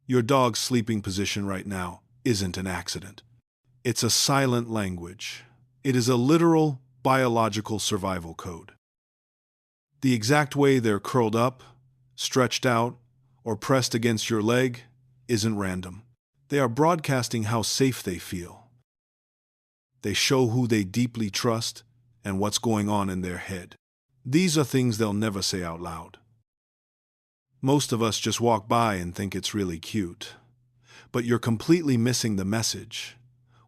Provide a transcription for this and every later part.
Your dog's sleeping position right now isn't an accident. It's a silent language. It is a literal, biological survival code. The exact way they're curled up, stretched out, or pressed against your leg isn't random. They are broadcasting how safe they feel. They show who they deeply trust and what's going on in their head. These are things they'll never say out loud. Most of us just walk by and think it's really cute. But you're completely missing the message.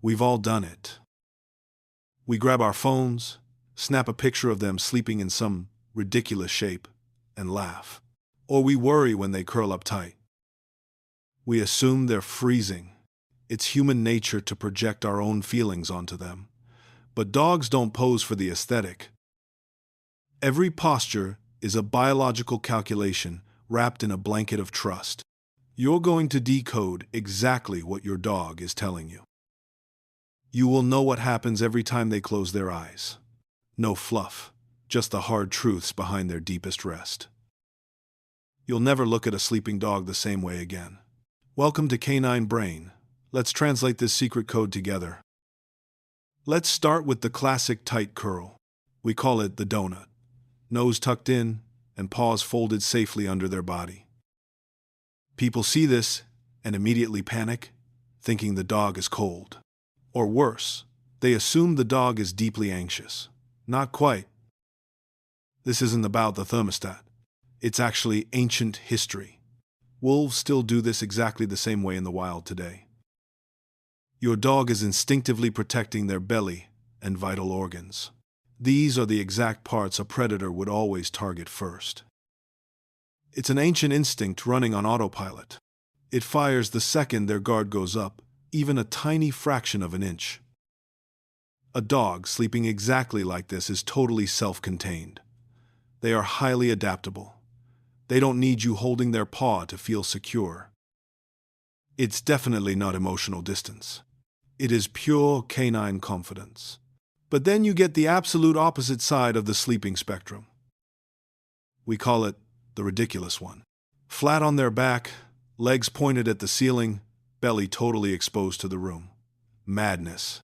We've all done it. We grab our phones, snap a picture of them sleeping in some ridiculous shape, and laugh. Or we worry when they curl up tight. We assume they're freezing. It's human nature to project our own feelings onto them. But dogs don't pose for the aesthetic. Every posture is a biological calculation wrapped in a blanket of trust. You're going to decode exactly what your dog is telling you. You will know what happens every time they close their eyes. No fluff, just the hard truths behind their deepest rest. You'll never look at a sleeping dog the same way again. Welcome to Canine Brain. Let's translate this secret code together. Let's start with the classic tight curl. We call it the donut. Nose tucked in and paws folded safely under their body. People see this and immediately panic, thinking the dog is cold. Or worse, they assume the dog is deeply anxious. Not quite. This isn't about the thermostat. It's actually ancient history. Wolves still do this exactly the same way in the wild today. Your dog is instinctively protecting their belly and vital organs. These are the exact parts a predator would always target first. It's an ancient instinct running on autopilot. It fires the second their guard goes up, even a tiny fraction of an inch. A dog sleeping exactly like this is totally self-contained. They are highly adaptable. They don't need you holding their paw to feel secure. It's definitely not emotional distance. It is pure canine confidence. But then you get the absolute opposite side of the sleeping spectrum. We call it the ridiculous one. Flat on their back, legs pointed at the ceiling, belly totally exposed to the room. Madness.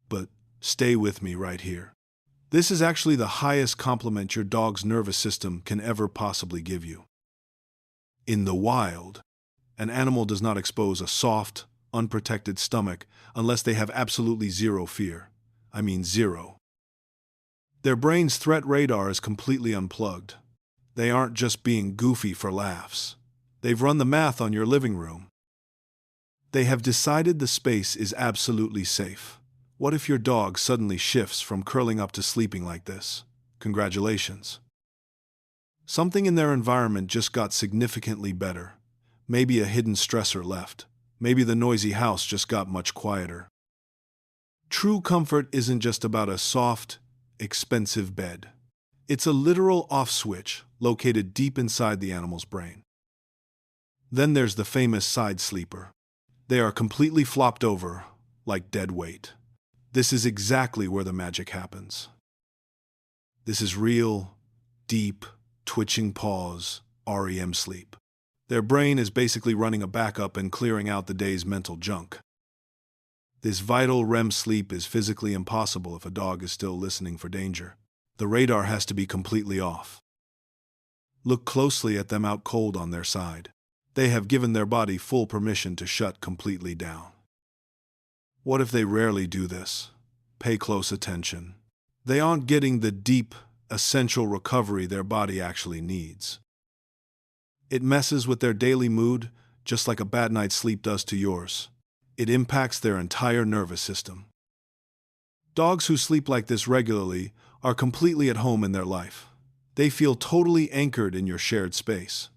But stay with me right here. This is actually the highest compliment your dog's nervous system can ever possibly give you. In the wild, an animal does not expose a soft, unprotected stomach unless they have absolutely zero fear. I mean zero. Their brain's threat radar is completely unplugged. They aren't just being goofy for laughs. They've run the math on your living room. They have decided the space is absolutely safe. What if your dog suddenly shifts from curling up to sleeping like this? Congratulations. Something in their environment just got significantly better. Maybe a hidden stressor left. Maybe the noisy house just got much quieter. True comfort isn't just about a soft, expensive bed. It's a literal off switch located deep inside the animal's brain. Then there's the famous side sleeper. They are completely flopped over, like dead weight. This is exactly where the magic happens. This is real, deep, twitching pause, REM sleep. Their brain is basically running a backup and clearing out the day's mental junk. This vital REM sleep is physically impossible if a dog is still listening for danger. The radar has to be completely off. Look closely at them out cold on their side. They have given their body full permission to shut completely down. What if they rarely do this? Pay close attention. They aren't getting the deep, essential recovery their body actually needs. It messes with their daily mood just like a bad night's sleep does to yours. It impacts their entire nervous system. Dogs who sleep like this regularly are completely at home in their life. They feel totally anchored in your shared space.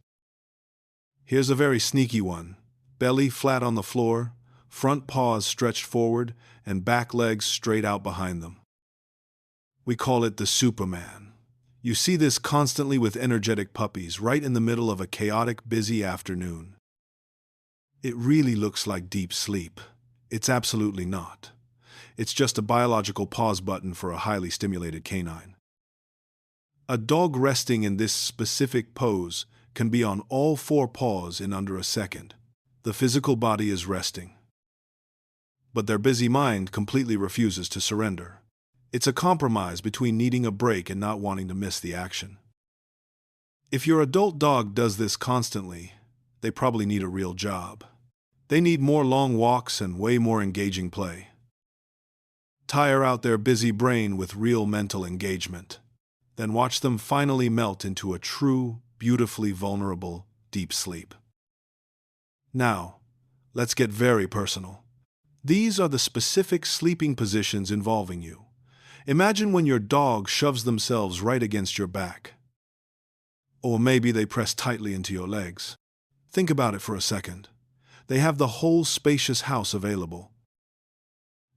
Here's a very sneaky one. Belly flat on the floor, front paws stretched forward, and back legs straight out behind them. We call it the Superman. You see this constantly with energetic puppies right in the middle of a chaotic, busy afternoon. It really looks like deep sleep. It's absolutely not. It's just a biological pause button for a highly stimulated canine. A dog resting in this specific pose can be on all four paws in under a second. The physical body is resting, but their busy mind completely refuses to surrender. It's a compromise between needing a break and not wanting to miss the action. If your adult dog does this constantly, they probably need a real job. They need more long walks and way more engaging play. Tire out their busy brain with real mental engagement. Then watch them finally melt into a true, beautifully vulnerable, deep sleep. Now, let's get very personal. These are the specific sleeping positions involving you. Imagine when your dog shoves themselves right against your back. Or maybe they press tightly into your legs. Think about it for a second. They have the whole spacious house available.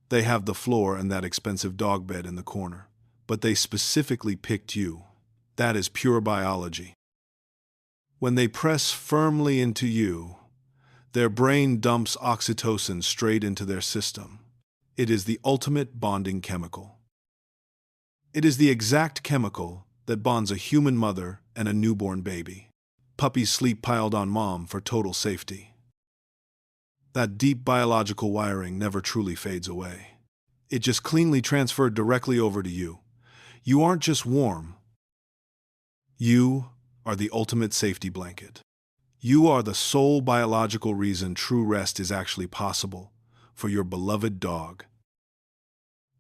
They have the floor and that expensive dog bed in the corner. But they specifically picked you. That is pure biology. When they press firmly into you, their brain dumps oxytocin straight into their system. It is the ultimate bonding chemical. It is the exact chemical that bonds a human mother and a newborn baby. Puppies sleep piled on mom for total safety. That deep biological wiring never truly fades away. It just cleanly transferred directly over to you. You aren't just warm. You are the ultimate safety blanket. You are the sole biological reason true rest is actually possible for your beloved dog.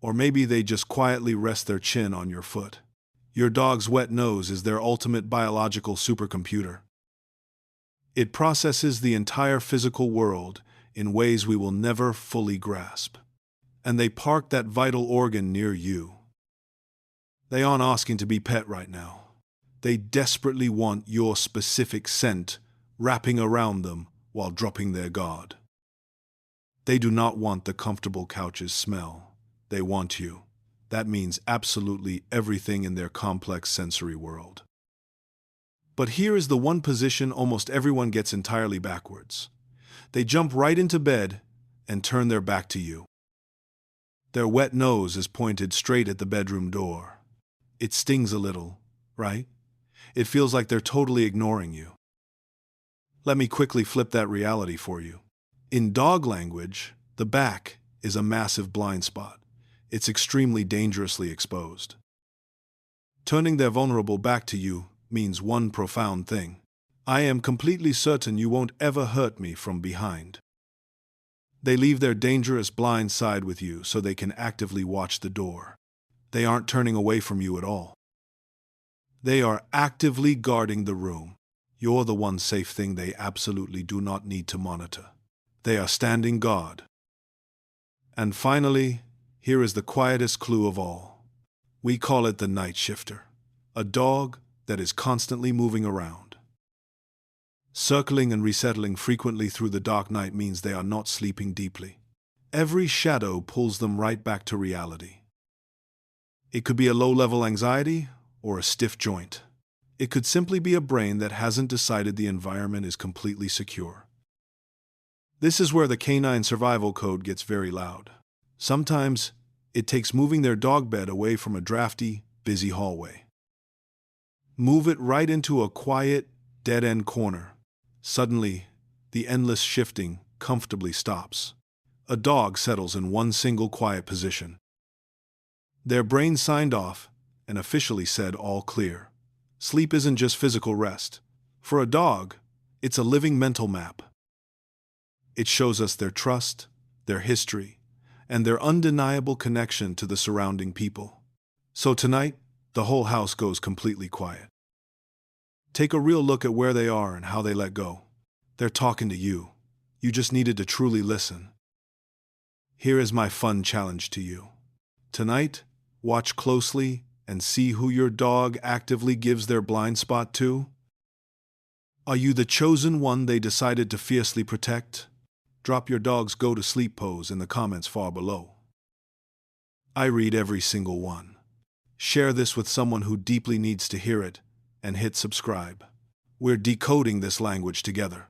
Or maybe they just quietly rest their chin on your foot. Your dog's wet nose is their ultimate biological supercomputer. It processes the entire physical world in ways we will never fully grasp. And they park that vital organ near you. They aren't asking to be pet right now. They desperately want your specific scent wrapping around them while dropping their guard. They do not want the comfortable couch's smell. They want you. That means absolutely everything in their complex sensory world. But here is the one position almost everyone gets entirely backwards. They jump right into bed and turn their back to you. Their wet nose is pointed straight at the bedroom door. It stings a little, right? It feels like they're totally ignoring you. Let me quickly flip that reality for you. In dog language, the back is a massive blind spot. It's extremely dangerously exposed. Turning their vulnerable back to you means one profound thing. I am completely certain you won't ever hurt me from behind. They leave their dangerous blind side with you so they can actively watch the door. They aren't turning away from you at all. They are actively guarding the room. You're the one safe thing they absolutely do not need to monitor. They are standing guard. And finally, here is the quietest clue of all. We call it the night shifter, a dog that is constantly moving around. Circling and resettling frequently through the dark night means they are not sleeping deeply. Every shadow pulls them right back to reality. It could be a low-level anxiety or a stiff joint. It could simply be a brain that hasn't decided the environment is completely secure. This is where the canine survival code gets very loud. Sometimes it takes moving their dog bed away from a drafty, busy hallway. Move it right into a quiet, dead-end corner. Suddenly, the endless shifting comfortably stops. A dog settles in one single quiet position. Their brain signed off and officially said all clear. Sleep isn't just physical rest. For a dog, it's a living mental map. It shows us their trust, their history, and their undeniable connection to the surrounding people. So tonight, the whole house goes completely quiet. Take a real look at where they are and how they let go. They're talking to you. You just needed to truly listen. Here is my fun challenge to you. Tonight, watch closely and see who your dog actively gives their blind spot to. Are you the chosen one they decided to fiercely protect? Drop your dog's go-to-sleep pose in the comments far below. I read every single one. Share this with someone who deeply needs to hear it, and hit subscribe. We're decoding this language together.